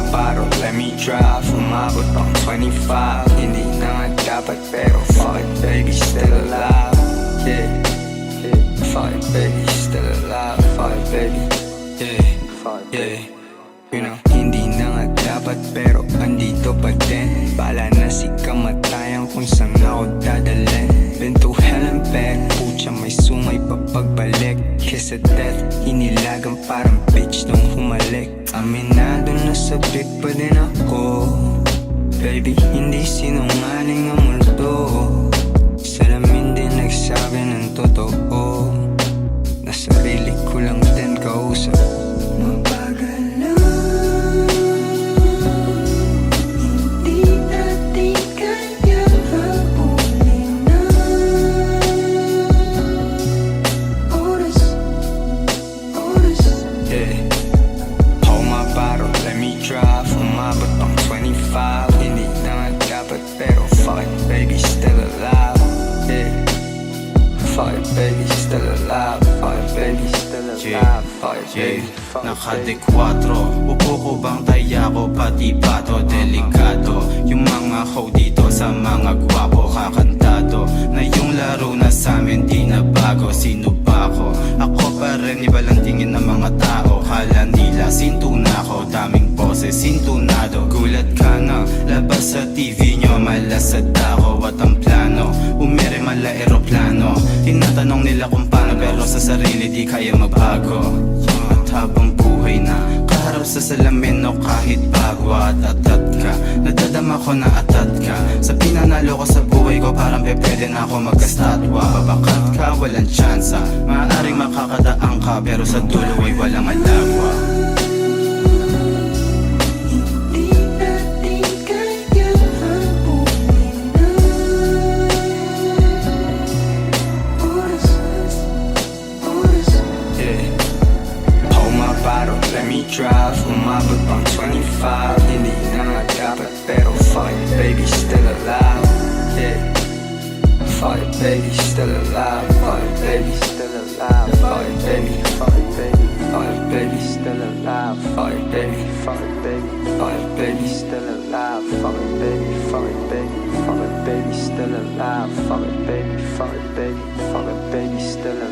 maparo, let me drive. Umabot pang 25. Hindi na nga dapat pero fuck it baby, still alive. Yeah, yeah. Fuck it baby, still alive. Fuck it baby, yeah, yeah. You know, hindi na nga dapat pero andito pa din. Bala na si kamatayan kung saan ako dadalhin. Been to hell and back, pucha may sumay pa pagbalik. Kiss of death, inilagang parang bitch nung humalik. Aminado na sabik pa din ako. Baby, hindi sinungaling ang multo. Salamin din nagsabi ng totoo. Na sarili ko lang din kausap. Mabagal lang, hindi natin kaya habulin na oras, oras. Yeah, hold my bottle, let me drive. Umabot pang 25. Hindi na nga dapat pero fuck it baby, still alive. Yeah, fuck it baby, still alive. Fuck it baby, still alive. Fuck it baby, fuck it baby. Naka-de-4, upo ko bang taya ko pati pato. Delikado yung mga ho dito sa mga gwapo. Kakantado na yung laro na sa'min di na bago. Sino ba ako? Ako pa rin, iba lang tingin ng mga tao. Kala nila sinto na ako, daming boses sintunado. Gulat ka na, labas sa TV nyo, malasad ako at ang plano. Umere mala aeroplano, tinatanong nila kung paano pero sa sarili di kaya magbago. At habang buhay na, kaharap sa salamin o kahit bago at atat ka. Nadadama ko na atat ka. Sa pinanalo ko sa buhay ko parang pwede na ako magkastatwa. Babakat ka, walang tsansa, maaaring makakadaan ka pero sa dulo ay walang alagwa. Let me drive, umabot pang 25. Hindi na nga dapat pero fuck it baby, still alive. Yeah, fuck it baby, still alive. Fuck it baby, still alive. Fuck it baby, fuck it baby, fuck it baby, still alive. Fuck it baby, fuck it baby, fuck it baby, still alive. Fuck it baby, fuck it baby, fuck it baby, still alive. Fuck it baby, fuck it baby, fuck it baby, still alive.